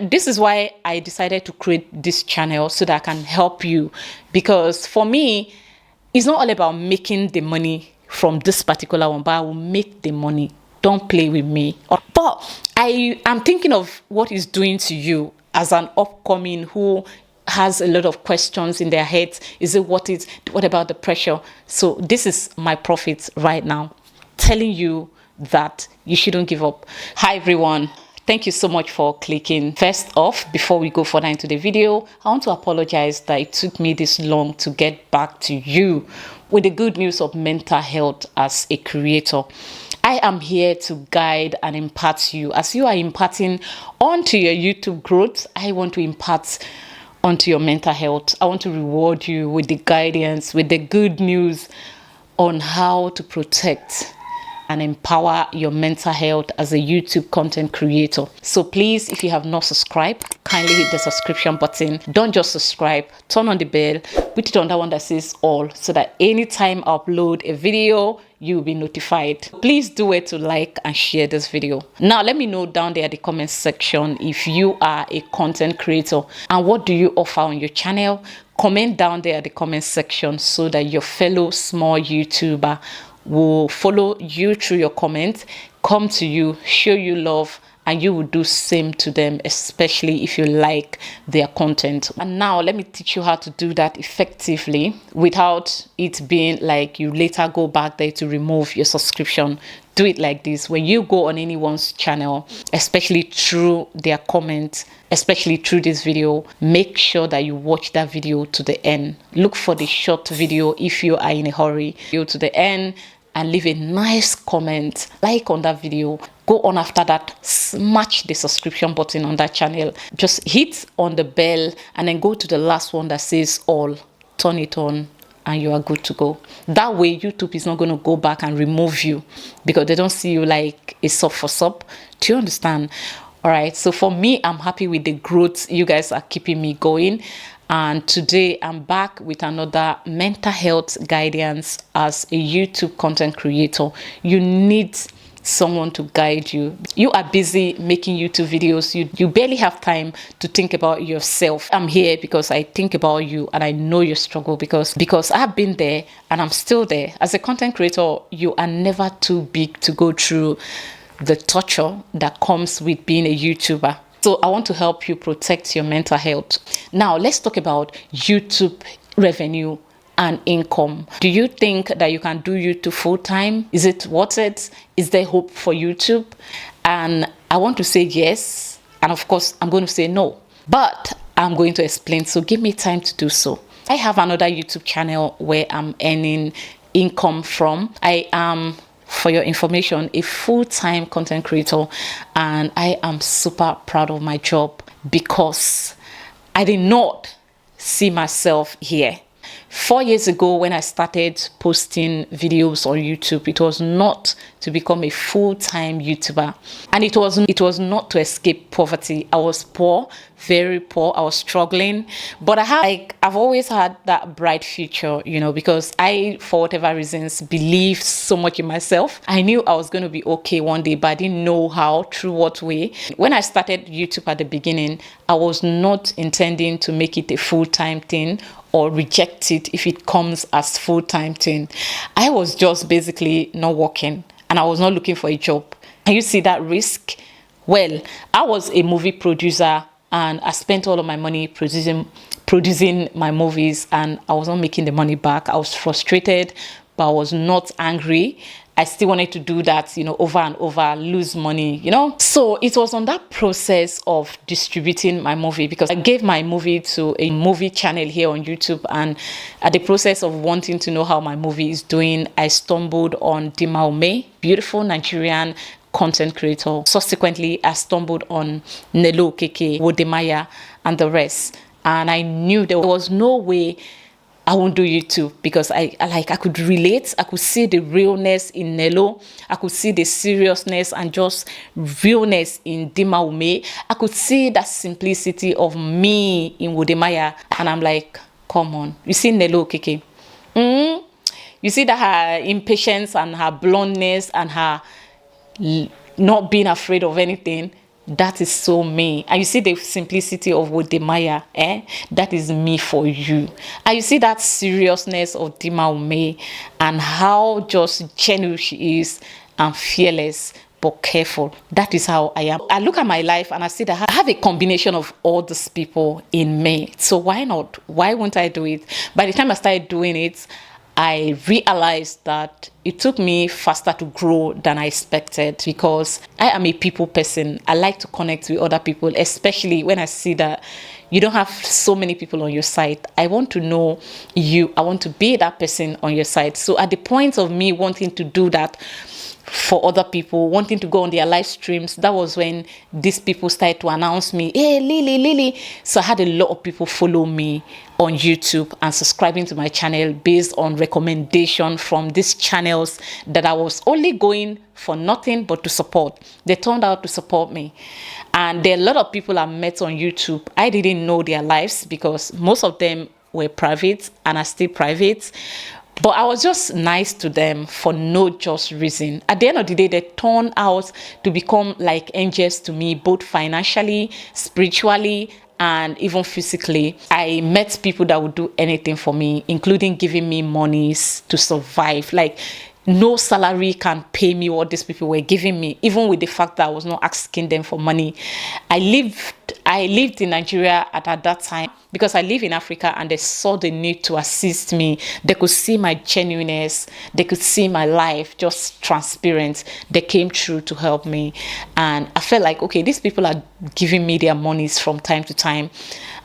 This is why I decided to create this channel, so that I can help you. Because for me, it's not all about making the money from this particular one, but I will make the money. Don't play with me. But I am thinking of what it's doing to you as an upcoming who has a lot of questions in their heads. Is it what it? What about the pressure? So this is my profit right now, telling you that you shouldn't give up. Hi everyone. Thank you so much for clicking. First off, before we go further into the video, I want to apologize that it took me this long to get back to you with the good news of mental health as a creator. I am here to guide and impart you. As you are imparting onto your YouTube growth, I want to impart onto your mental health. I want to reward you with the guidance, with the good news on how to protect and empower your mental health as a YouTube content creator. So please, if you have not subscribed, kindly hit the subscription button. Don't just subscribe, turn on the bell, put it on that one that says all, so that anytime I upload a video, you'll be notified. Please do it to like and share this video. Now, let me know down there at the comment section if you are a content creator and what do you offer on your channel. Comment down there at the comment section so that your fellow small YouTuber will follow you through your comments, come to you, show you love, and you will do same to them, especially if you like their content. And now let me teach you how to do that effectively without it being like you later go back there to remove your subscription. Do it like this. When you go on anyone's channel, especially through their comments, especially through this video, make sure that you watch that video to the end. Look for the short video if you are in a hurry. Go to the end and leave a nice comment, like on that video. Go on after that, smash the subscription button on that channel. Just hit on the bell and then go to the last one that says all. Turn it on and you are good to go. That way, YouTube is not going to go back and remove you because they don't see you like a sub for sub. Do you understand? All right. So for me, I'm happy with the growth. You guys are keeping me going. And today I'm back with another mental health guidance as a YouTube content creator. You need someone to guide you. You are busy making YouTube videos. You barely have time to think about yourself. I'm here because I think about you and I know your struggle because I've been there and I'm still there. As a content creator, you are never too big to go through the torture that comes with being a YouTuber. So I want to help you protect your mental health. Now, let's talk about YouTube revenue and income. Do you think that you can do YouTube full time? Is it worth it? Is there hope for YouTube? And I want to say yes. And of course, I'm going to say no. But I'm going to explain. So give me time to do so. I have another YouTube channel where I'm earning income from. I am, for your information, a full-time content creator, and I am super proud of my job because I did not see myself here. 4 years ago, when I started posting videos on YouTube, it was not to become a full-time YouTuber, and it was not to escape poverty. I was poor, very poor. I was struggling, but I've always had that bright future, you know, because I, for whatever reasons, believed so much in myself. I knew I was going to be okay one day, but I didn't know how, through what way. When I started YouTube at the beginning, I was not intending to make it a full-time thing or reject it if it comes as full-time thing. I was just basically not working and I was not looking for a job. Can you see that risk? Well, I was a movie producer and I spent all of my money producing my movies and I was not making the money back. I was frustrated, but I was not angry. I still wanted to do that, you know, over and over, lose money, you know. So it was on that process of distributing my movie because I gave my movie to a movie channel here on YouTube, and at the process of wanting to know how my movie is doing, I stumbled on Dima Ume, beautiful Nigerian content creator. Subsequently, I stumbled on Nelo Okeke, Wodemaya, and the rest. And I knew there was no way I won't do YouTube because I could relate. I could see the realness in Nelo. I could see the seriousness and just realness in Dima Ume. I could see that simplicity of me in Wodemaya. And I'm like, come on. You see Nelo Okeke? You see that her impatience and her bluntness and her not being afraid of anything. That is so me. And you see the simplicity of Wodemaya, that is me for you. And you see that seriousness of Dima Ume and how just genuine she is and fearless but careful. That is how I am. I look at my life and I see that I have a combination of all these people in me. So why not? Why won't I do it? By the time I started doing it, I realized that it took me faster to grow than I expected, because I am a people person. I like to connect with other people, especially when I see that you don't have so many people on your side. I want to know you. I want to be that person on your side. So at the point of me wanting to do that for other people, wanting to go on their live streams, that was when these people started to announce me, hey, Lily. So I had a lot of people follow me on YouTube and subscribing to my channel based on recommendation from these channels that I was only going for nothing but to support. They turned out to support me. And there are a lot of people I met on YouTube. I didn't know their lives because most of them were private and are still private. But I was just nice to them for no just reason. At the end of the day, they turned out to become like angels to me, both financially, spiritually, and even physically. I met people that would do anything for me, including giving me monies to survive. Like, no salary can pay me what these people were giving me, even with the fact that I was not asking them for money. I lived in Nigeria at that time because I live in Africa, and they saw the need to assist me. They could see my genuineness. They could see my life just transparent. They came through to help me. And I felt like, okay, these people are giving me their monies from time to time.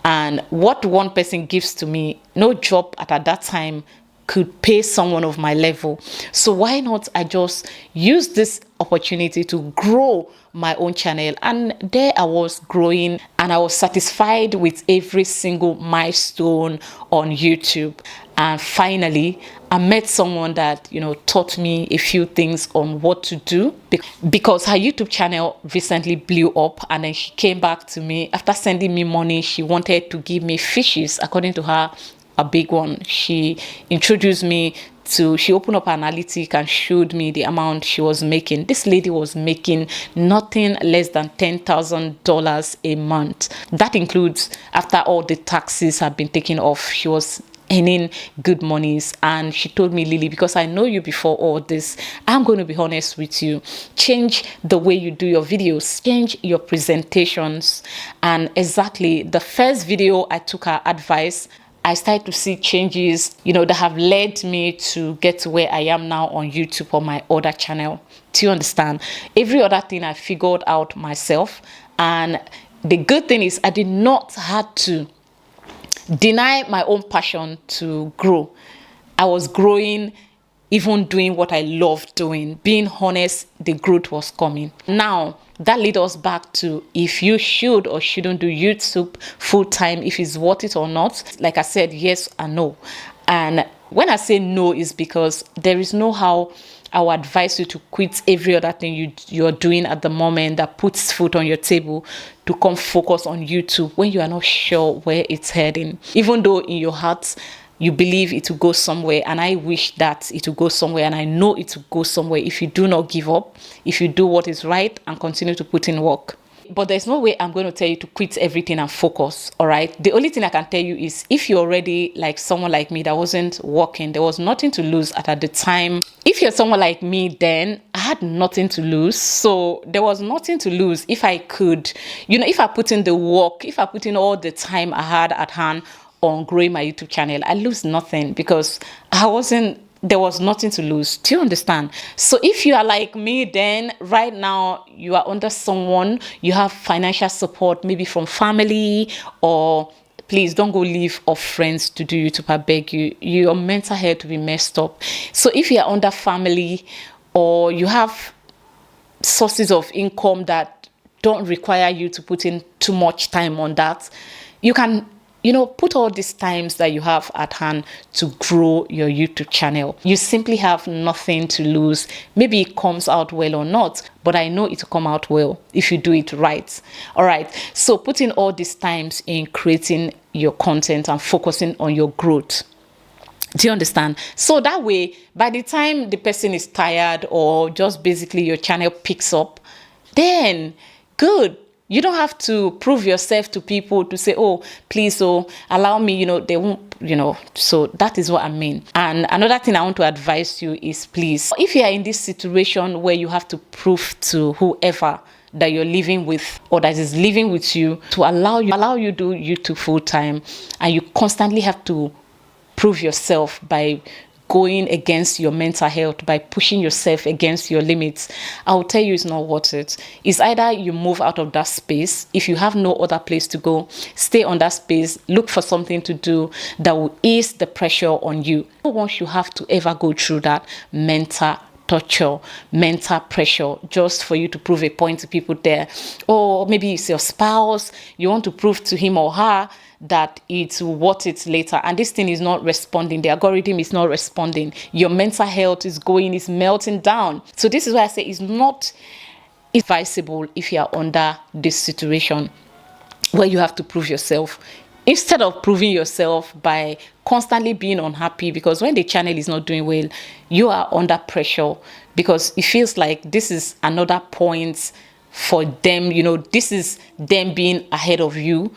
And what one person gives to me, no job at that time could pay someone of my level. So why not I just use this opportunity to grow my own channel? And there I was growing, and I was satisfied with every single milestone on YouTube. And finally, I met someone that, taught me a few things on what to do, because her YouTube channel recently blew up, and then she came back to me after sending me money. She wanted to give me fishes, according to her, a big one. She introduced me to, she opened up her analytic and showed me the amount she was making. This lady was making nothing less than $10,000 a month. That includes after all the taxes have been taken off. She was earning good monies. And she told me, Lily, because I know you before all this, I'm going to be honest with you. Change the way you do your videos, change your presentations. And exactly the first video, I took her advice. I started to see changes, that have led me to get to where I am now on YouTube or my other channel. Do you understand? Every other thing I figured out myself. And the good thing is I did not have to deny my own passion to grow. I was growing, even doing what I loved doing. Being honest, the growth was coming. Now, that leads us back to if you should or shouldn't do YouTube full time, if it's worth it or not. Like I said, yes and no. And when I say no, is because there is no how I would advise you to quit every other thing you're doing at the moment that puts food on your table to come focus on YouTube when you are not sure where it's heading. Even though in your heart, you believe it will go somewhere, and I wish that it will go somewhere, and I know it will go somewhere if you do not give up, if you do what is right and continue to put in work. But there's no way I'm going to tell you to quit everything and focus, all right? The only thing I can tell you is if you're already like someone like me that wasn't working, there was nothing to lose at the time. If you're someone like me, then I had nothing to lose. So there was nothing to lose if I could, if I put in the work, if I put in all the time I had at hand on growing my YouTube channel, I lose nothing because there was nothing to lose. Do you understand? So if you are like me, then right now you are under someone, you have financial support, maybe from family, or please don't go live off friends to do YouTube. I beg you. Your mental health will be messed up. So if you are under family, or you have sources of income that don't require you to put in too much time on that, you can put all these times that you have at hand to grow your YouTube channel. You simply have nothing to lose. Maybe it comes out well or not, but I know it will come out well if you do it right. All right. So putting all these times in creating your content and focusing on your growth. Do you understand? So that way, by the time the person is tired or just basically your channel picks up, then good. You don't have to prove yourself to people to say, oh, please, oh, allow me, they won't, So that is what I mean. And another thing I want to advise you is, please, if you are in this situation where you have to prove to whoever that you're living with or that is living with you to allow you do YouTube full time, and you constantly have to prove yourself by going against your mental health, by pushing yourself against your limits, I will tell you it's not worth it. It's either you move out of that space. If you have no other place to go, stay on that space, look for something to do that will ease the pressure on you. I don't want you have to ever go through that mental torture, mental pressure, just for you to prove a point to people there. Or maybe it's your spouse, you want to prove to him or her that it's worth it later, and this thing is not responding, the algorithm is not responding, your mental health is melting down. So this is why I say it's not advisable if you are under this situation where you have to prove yourself. Instead of proving yourself by constantly being unhappy, because when the channel is not doing well, you are under pressure because it feels like this is another point for them, this is them being ahead of you,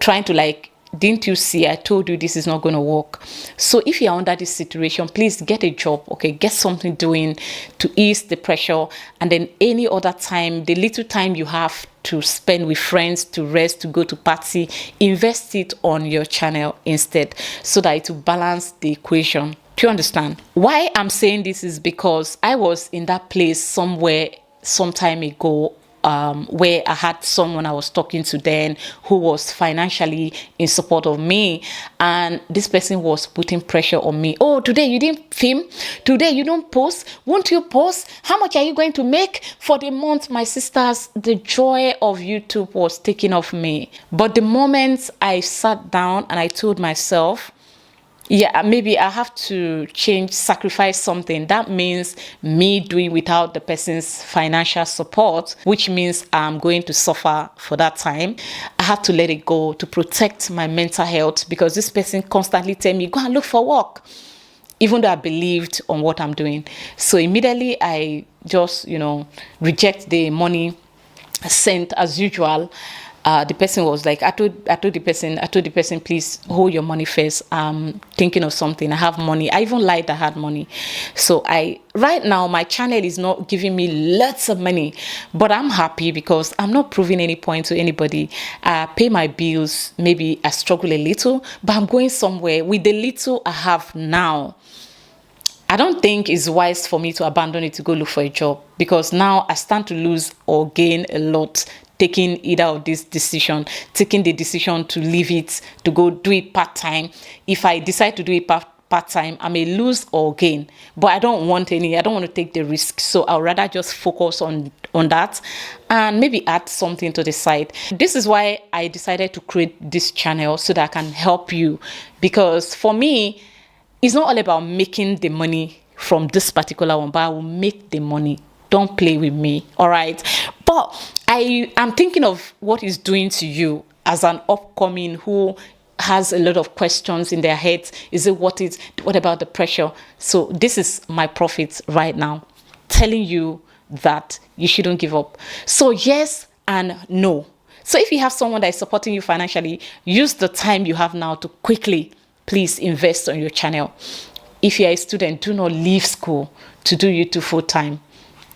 trying to like, didn't you see, I told you this is not going to work. So if you're under this situation, please get a job, okay? Get something doing to ease the pressure. And then any other time, the little time you have to spend with friends, to rest, to go to party, invest it on your channel instead, so that it will balance the equation. Do you understand? Why I'm saying this is because I was in that place somewhere some time ago, where I had someone I was talking to then who was financially in support of me, and this person was putting pressure on me. Oh, today you didn't film, today you don't post, won't you post? How much are you going to make for the month? My sisters, the joy of YouTube was taken off me. But the moment I sat down and I told myself, yeah, maybe I have to sacrifice something. That means me doing without the person's financial support, which means I'm going to suffer for that time. I have to let it go to protect my mental health, because this person constantly tell me, go and look for work, even though I believed on what I'm doing. So immediately I just, reject the money sent as usual. The person was like, I told the person, please hold your money first. I'm thinking of something. I have money. I even lied I had money. So right now, my channel is not giving me lots of money, but I'm happy because I'm not proving any point to anybody. I pay my bills. Maybe I struggle a little, but I'm going somewhere with the little I have now. I don't think it's wise for me to abandon it to go look for a job, because now I stand to lose or gain a lot taking either of this decision, taking the decision to leave it, to go do it part-time. If I decide to do it part-time, I may lose or gain, but I don't want to take the risk. So I'll rather just focus on that and maybe add something to the side. This is why I decided to create this channel, so that I can help you, because for me, it's not all about making the money from this particular one, but I will make the money. Don't play with me, all right? But I'm thinking of what it's doing to you as an upcoming who has a lot of questions in their heads. Is it what about the pressure? So this is my profit right now, telling you that you shouldn't give up. So yes and no. So if you have someone that is supporting you financially, use the time you have now to quickly, please invest on your channel. If you're a student, do not leave school to do YouTube full time.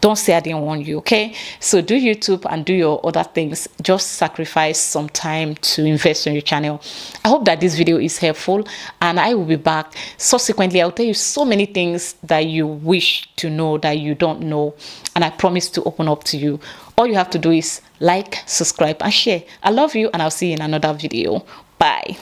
Don't say I didn't warn you, okay? So do YouTube and do your other things. Just sacrifice some time to invest in your channel. I hope that this video is helpful, and I will be back. Subsequently, I'll tell you so many things that you wish to know that you don't know, and I promise to open up to you. All you have to do is like, subscribe, and share. I love you, and I'll see you in another video. Bye.